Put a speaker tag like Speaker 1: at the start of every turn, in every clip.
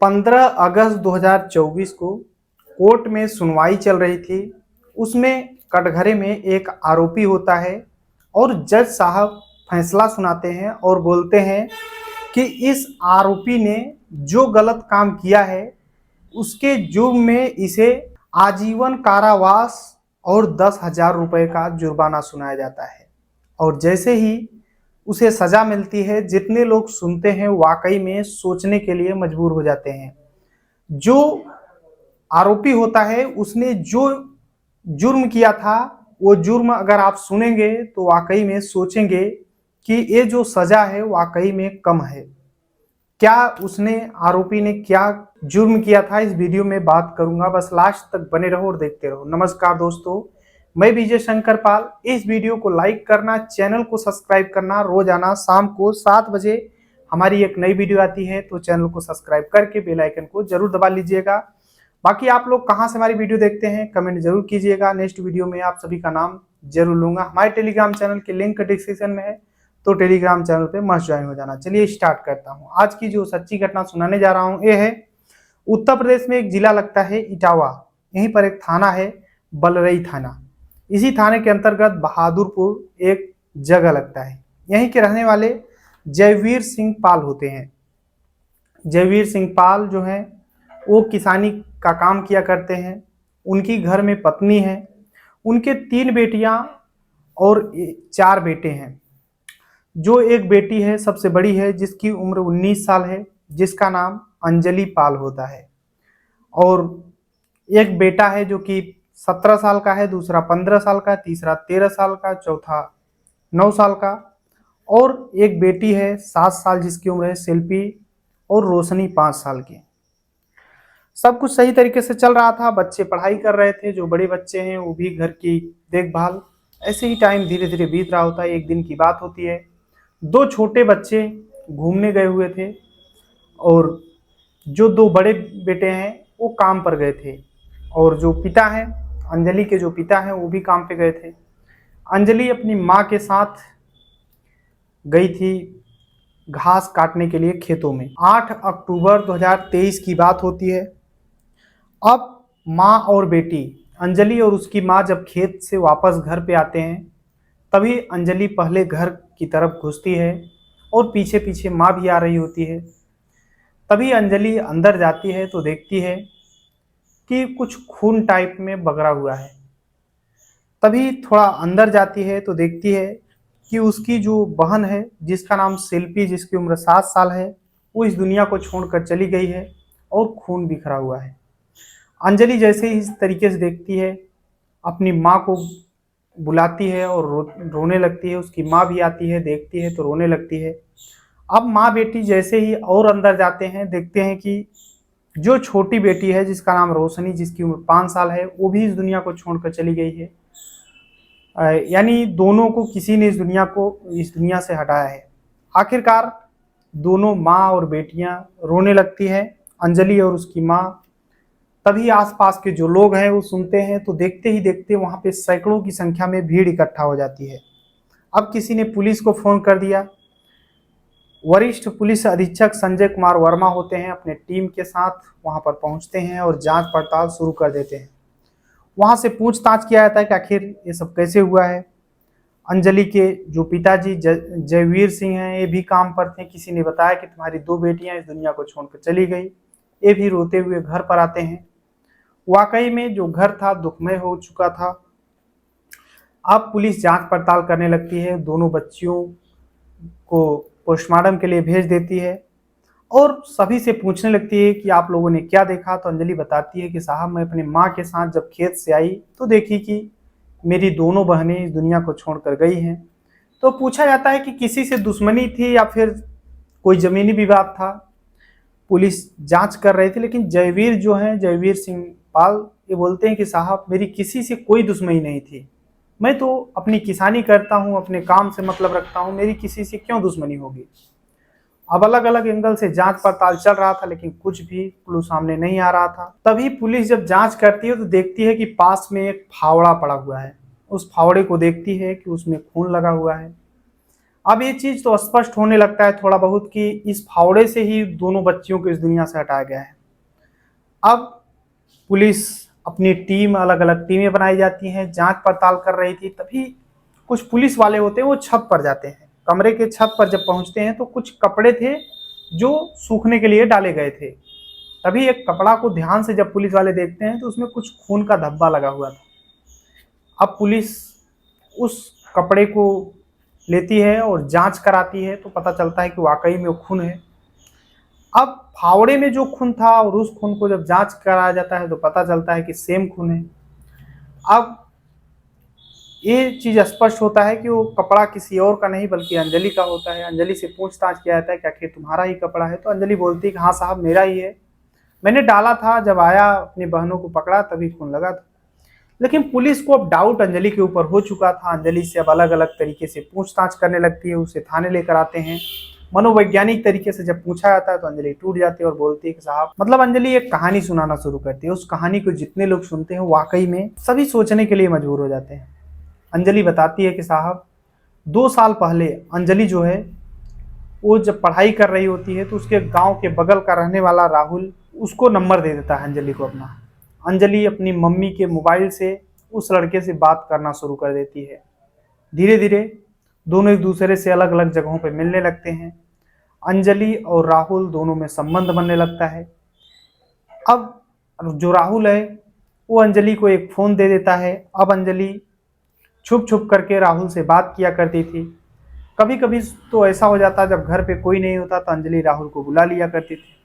Speaker 1: 15 अगस्त 2024 को कोर्ट में सुनवाई चल रही थी। उसमें कटघरे में एक आरोपी होता है और जज साहब फैसला सुनाते हैं और बोलते हैं कि इस आरोपी ने जो गलत काम किया है उसके जुर्म में इसे आजीवन कारावास और 10,000 रुपये का जुर्माना सुनाया जाता है। और जैसे ही उसे सजा मिलती है, जितने लोग सुनते हैं वाकई में सोचने के लिए मजबूर हो जाते हैं। जो आरोपी होता है उसने जो जुर्म किया था, वो जुर्म अगर आप सुनेंगे तो वाकई में सोचेंगे कि ये जो सजा है वाकई में कम है। क्या उसने आरोपी ने क्या जुर्म किया था, इस वीडियो में बात करूंगा। बस लास्ट तक बने रहो और देखते रहो। नमस्कार दोस्तों, मैं विजय शंकर पाल। इस वीडियो को लाइक करना, चैनल को सब्सक्राइब करना। रोजाना शाम को 7 बजे हमारी एक नई वीडियो आती है, तो चैनल को सब्सक्राइब करके बेल आइकन को जरूर दबा लीजिएगा। बाकी आप लोग कहां से हमारी वीडियो देखते हैं कमेंट जरूर कीजिएगा। नेक्स्ट वीडियो में आप सभी का नाम जरूर लूंगा। हमारे टेलीग्राम चैनल के लिंक डिस्क्रिप्शन में है, तो टेलीग्राम चैनल पे मस्ट ज्वाइन हो जाना। चलिए स्टार्ट करता हूँ। आज की जो सच्ची घटना सुनाने जा रहा हूँ ये है उत्तर प्रदेश में एक जिला लगता है इटावा। यहीं पर एक थाना है बलरई थाना। इसी थाने के अंतर्गत बहादुरपुर एक जगह लगता है। यहीं के रहने वाले जयवीर सिंह पाल होते हैं। जयवीर सिंह पाल जो है वो किसानी का काम किया करते हैं। उनकी घर में पत्नी है, उनके 3 बेटियां और 4 बेटे हैं। जो एक बेटी है सबसे बड़ी है, जिसकी उम्र 19 साल है, जिसका नाम अंजलि पाल होता है। और एक बेटा है जो कि 17 साल का है, दूसरा 15 साल का, तीसरा 13 साल का, चौथा 9 साल का। और एक बेटी है 7 साल, जिसकी उम्र है शिल्पी, और रोशनी 5 साल की। सब कुछ सही तरीके से चल रहा था। बच्चे पढ़ाई कर रहे थे, जो बड़े बच्चे हैं वो भी घर की देखभाल। ऐसे ही टाइम धीरे धीरे बीत रहा होता है। एक दिन की बात होती है, 2 छोटे बच्चे घूमने गए हुए थे और जो 2 बड़े बेटे हैं वो काम पर गए थे। और जो पिता हैं, अंजलि के जो पिता हैं, वो भी काम पे गए थे। अंजलि अपनी माँ के साथ गई थी घास काटने के लिए खेतों में। 8 अक्टूबर 2023 की बात होती है। अब माँ और बेटी अंजलि और उसकी माँ जब खेत से वापस घर पे आते हैं, तभी अंजलि पहले घर की तरफ घुसती है और पीछे पीछे माँ भी आ रही होती है। तभी अंजलि अंदर जाती है तो देखती है कि कुछ खून टाइप में बगरा हुआ है। तभी थोड़ा अंदर जाती है तो देखती है कि उसकी जो बहन है, जिसका नाम शिल्पी, जिसकी उम्र 7 साल है, वो इस दुनिया को छोड़कर चली गई है और खून बिखरा हुआ है। अंजलि जैसे ही इस तरीके से देखती है, अपनी माँ को बुलाती है और रोने लगती है। उसकी माँ भी आती है, देखती है तो रोने लगती है। अब माँ बेटी जैसे ही और अंदर जाते हैं, देखते हैं कि जो छोटी बेटी है, जिसका नाम रोशनी, जिसकी उम्र 5 साल है, वो भी इस दुनिया को छोड़कर चली गई है। यानी दोनों को किसी ने इस दुनिया से हटाया है। आखिरकार दोनों माँ और बेटियां रोने लगती हैं, अंजलि और उसकी माँ। तभी आसपास के जो लोग हैं वो सुनते हैं, तो देखते ही देखते वहां पे सैकड़ों की संख्या में भीड़ इकट्ठा हो जाती है। अब किसी ने पुलिस को फोन कर दिया। वरिष्ठ पुलिस अधीक्षक संजय कुमार वर्मा होते हैं, अपने टीम के साथ वहां पर पहुंचते हैं और जांच पड़ताल शुरू कर देते हैं। वहां से पूछताछ किया जाता है कि आखिर ये सब कैसे हुआ है। अंजलि के जो पिताजी जयवीर सिंह हैं, ये भी काम पर थे। किसी ने बताया कि तुम्हारी 2 बेटियां इस दुनिया को छोड़कर चली गई। ये भी रोते हुए घर पर आते हैं। वाकई में जो घर था दुखमय हो चुका था। अब पुलिस जांच पड़ताल करने लगती है, दोनों बच्चियों को पोस्टमार्टम के लिए भेज देती है और सभी से पूछने लगती है कि आप लोगों ने क्या देखा। तो अंजलि बताती है कि साहब, मैं अपनी माँ के साथ जब खेत से आई तो देखी कि मेरी दोनों बहनें इस दुनिया को छोड़कर गई हैं। तो पूछा जाता है कि किसी से दुश्मनी थी या फिर कोई जमीनी विवाद था। पुलिस जांच कर रही थी, लेकिन जयवीर जो हैं, जयवीर सिंह पाल, ये बोलते हैं कि साहब, मेरी किसी से कोई दुश्मनी नहीं थी। मैं तो अपनी किसानी करता हूँ, अपने काम से मतलब रखता हूँ, मेरी किसी से क्यों दुश्मनी होगी। अब अलग अलग एंगल से जांच पड़ताल चल रहा था, लेकिन कुछ भी क्लू सामने नहीं आ रहा था। तभी पुलिस जब जांच करती है तो देखती है कि पास में एक फावड़ा पड़ा हुआ है। उस फावड़े को देखती है कि उसमें खून लगा हुआ है। अब ये चीज तो स्पष्ट होने लगता है थोड़ा बहुत कि इस फावड़े से ही दोनों बच्चियों को इस दुनिया से हटाया गया है। अब पुलिस अपनी टीम, अलग अलग टीमें बनाई जाती हैं, जांच पड़ताल कर रही थी। तभी कुछ पुलिस वाले होते हैं वो छत पर जाते हैं। कमरे के छत पर जब पहुंचते हैं तो कुछ कपड़े थे जो सूखने के लिए डाले गए थे। तभी एक कपड़ा को ध्यान से जब पुलिस वाले देखते हैं तो उसमें कुछ खून का धब्बा लगा हुआ था। अब पुलिस उस कपड़े को लेती है और जांच कराती है तो पता चलता है कि वाकई में वो खून है। अब फावड़े में जो खून था और उस खून को जब जांच कराया जाता है तो पता चलता है कि सेम खून है। अब ये चीज स्पष्ट होता है कि वो कपड़ा किसी और का नहीं बल्कि अंजलि का होता है। अंजलि से पूछताछ किया जाता है कि आखिर तुम्हारा ही कपड़ा है, तो अंजलि बोलती है कि हाँ साहब मेरा ही है, मैंने डाला था, जब आया अपनी बहनों को पकड़ा तभी खून लगा था। लेकिन पुलिस को अब डाउट अंजलि के ऊपर हो चुका था। अंजलि से अब अलग अलग तरीके से पूछताछ करने लगती है, उसे थाने लेकर आते हैं। मनोवैज्ञानिक तरीके से जब पूछा जाता है तो अंजलि टूट जाती है और बोलती है कि साहब, मतलब अंजलि एक कहानी सुनाना शुरू करती है। उस कहानी को जितने लोग सुनते हैं वाकई में सभी सोचने के लिए मजबूर हो जाते हैं। अंजलि बताती है कि साहब 2 साल पहले अंजलि जो है वो जब पढ़ाई कर रही होती है तो उसके गांव के बगल का रहने वाला राहुल उसको नंबर दे देता है अंजलि को अपना। अंजलि अपनी मम्मी के मोबाइल से उस लड़के से बात करना शुरू कर देती है। धीरे धीरे दोनों एक दूसरे से अलग अलग जगहों पर मिलने लगते हैं। अंजलि और राहुल दोनों में संबंध बनने लगता है। अब जो राहुल है वो अंजलि को एक फ़ोन दे देता है। अब अंजलि छुप छुप करके राहुल से बात किया करती थी। कभी कभी तो ऐसा हो जाता जब घर पे कोई नहीं होता तो अंजलि राहुल को बुला लिया करती थी।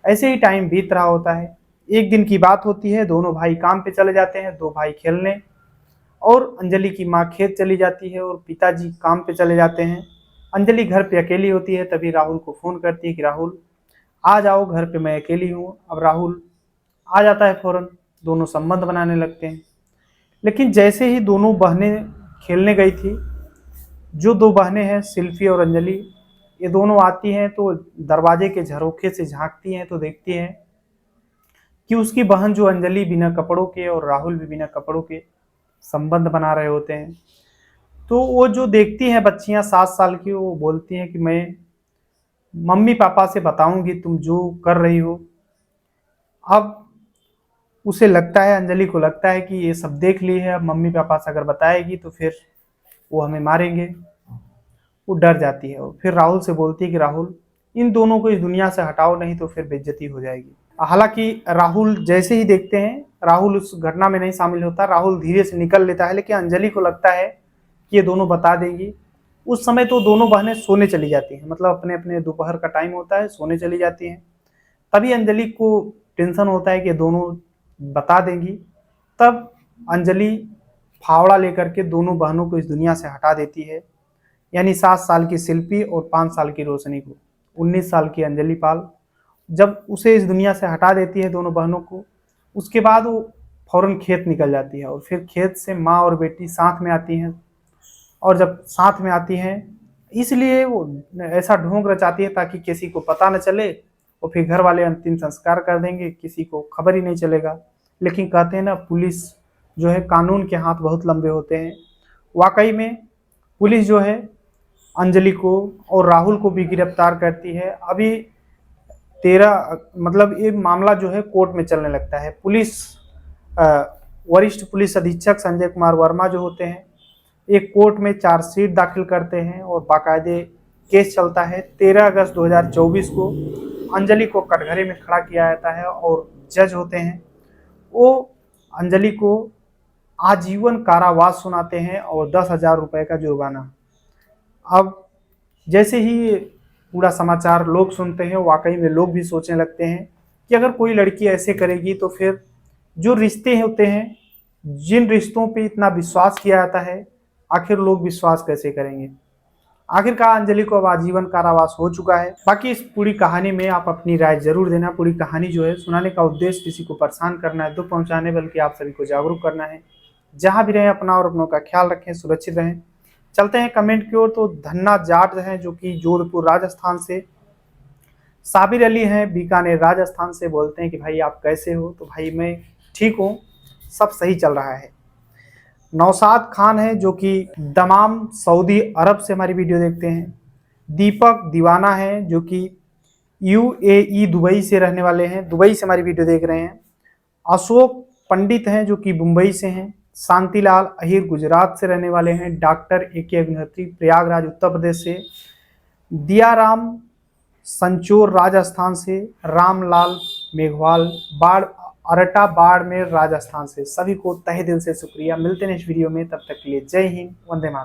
Speaker 1: ऐसे ही टाइम बीत रहा होता है। एक दिन की बात होती है, दोनों भाई काम पे चले जाते हैं, दो भाई खेलने, और अंजलि की माँ खेत चली जाती है और पिताजी काम पे चले जाते हैं। अंजलि घर पे अकेली होती है। तभी राहुल को फ़ोन करती है कि राहुल आ जाओ घर पे, मैं अकेली हूँ। अब राहुल आ जाता है फौरन। दोनों संबंध बनाने लगते हैं। लेकिन जैसे ही दोनों बहनें खेलने गई थी, जो दो बहनें हैं शिल्पी और अंजलि, ये दोनों आती हैं तो दरवाजे के झरोखे से झांकती हैं तो देखती हैं कि उसकी बहन जो अंजलि बिना कपड़ों के और राहुल भी बिना कपड़ों के संबंध बना रहे होते हैं। तो वो जो देखती हैं बच्चियां 7 साल की, वो बोलती हैं कि मैं मम्मी पापा से बताऊंगी तुम जो कर रही हो। अब उसे लगता है, अंजलि को लगता है कि ये सब देख ली है, अब मम्मी पापा से अगर बताएगी तो फिर वो हमें मारेंगे। वो डर जाती है और फिर राहुल से बोलती है कि राहुल इन दोनों को इस दुनिया से हटाओ, नहीं तो फिर बेइज्जती हो जाएगी। हालांकि राहुल जैसे ही देखते हैं, राहुल उस घटना में नहीं शामिल होता। राहुल धीरे से निकल लेता है, लेकिन अंजलि को लगता है कि ये दोनों बता देंगी। उस समय तो दोनों बहनें सोने चली जाती हैं, मतलब अपने अपने दोपहर का टाइम होता है, सोने चली जाती हैं। तभी अंजलि को टेंशन होता है कि दोनों बता देंगी। तब अंजलि फावड़ा लेकर के दोनों बहनों को इस दुनिया से हटा देती है, यानी 7 साल की शिल्पी और 5 साल की रोशनी को। 19 साल की अंजलि पाल जब उसे इस दुनिया से हटा देती है दोनों बहनों को, उसके बाद वो फौरन खेत निकल जाती है और फिर खेत से माँ और बेटी साथ में आती हैं। और जब साथ में आती हैं इसलिए वो ऐसा ढोंग रचाती है ताकि किसी को पता न चले, और फिर घर वाले अंतिम संस्कार कर देंगे, किसी को खबर ही नहीं चलेगा। लेकिन कहते हैं ना, पुलिस जो है कानून के हाथ बहुत लंबे होते हैं। वाकई में पुलिस जो है अंजलि को और राहुल को भी गिरफ्तार करती है। अभी 13 मतलब ये मामला जो है कोर्ट में चलने लगता है। पुलिस वरिष्ठ पुलिस अधीक्षक संजय कुमार वर्मा जो होते हैं, एक कोर्ट में चार्जशीट दाखिल करते हैं और बाकायदे केस चलता है। 13 अगस्त 2024 को अंजलि को कटघरे में खड़ा किया जाता है और जज होते हैं वो अंजलि को आजीवन कारावास सुनाते हैं और 10,000 रुपये का जुर्माना। अब जैसे ही पूरा समाचार लोग सुनते हैं, वाकई में लोग भी सोचने लगते हैं कि अगर कोई लड़की ऐसे करेगी तो फिर जो रिश्ते होते हैं, जिन रिश्तों पे इतना विश्वास किया जाता है, आखिर लोग विश्वास कैसे करेंगे। आखिरकार अंजलि को अब आजीवन कारावास हो चुका है। बाकी इस पूरी कहानी में आप अपनी राय जरूर देना। पूरी कहानी जो है सुनाने का उद्देश्य किसी को परेशान करना है, दुख पहुंचाने, बल्कि आप सभी को जागरूक करना है। जहां भी रहें अपना और अपनों का ख्याल रखें, सुरक्षित रहें। चलते हैं कमेंट की ओर। तो धन्ना जाट हैं जो कि जोधपुर राजस्थान से, साबिर अली हैं बीकानेर राजस्थान से, बोलते हैं कि भाई आप कैसे हो। तो भाई मैं ठीक हूँ, सब सही चल रहा है। नौशाद खान है जो कि दमाम सऊदी अरब से हमारी वीडियो देखते हैं। दीपक दीवाना है जो कि यूएई दुबई से रहने वाले हैं, दुबई से हमारी वीडियो देख रहे हैं। अशोक पंडित हैं जो कि मुंबई से हैं। शांतिलाल अहिर गुजरात से रहने वाले हैं। डॉक्टर AK अग्निहोत्री प्रयागराज उत्तर प्रदेश से। दियाराम संचोर राजस्थान से। रामलाल मेघवाल अरटा बाड़मेर राजस्थान से। सभी को तहे दिल से शुक्रिया। मिलते हैं इस वीडियो में, तब तक के लिए जय हिंद, वंदे मातरम।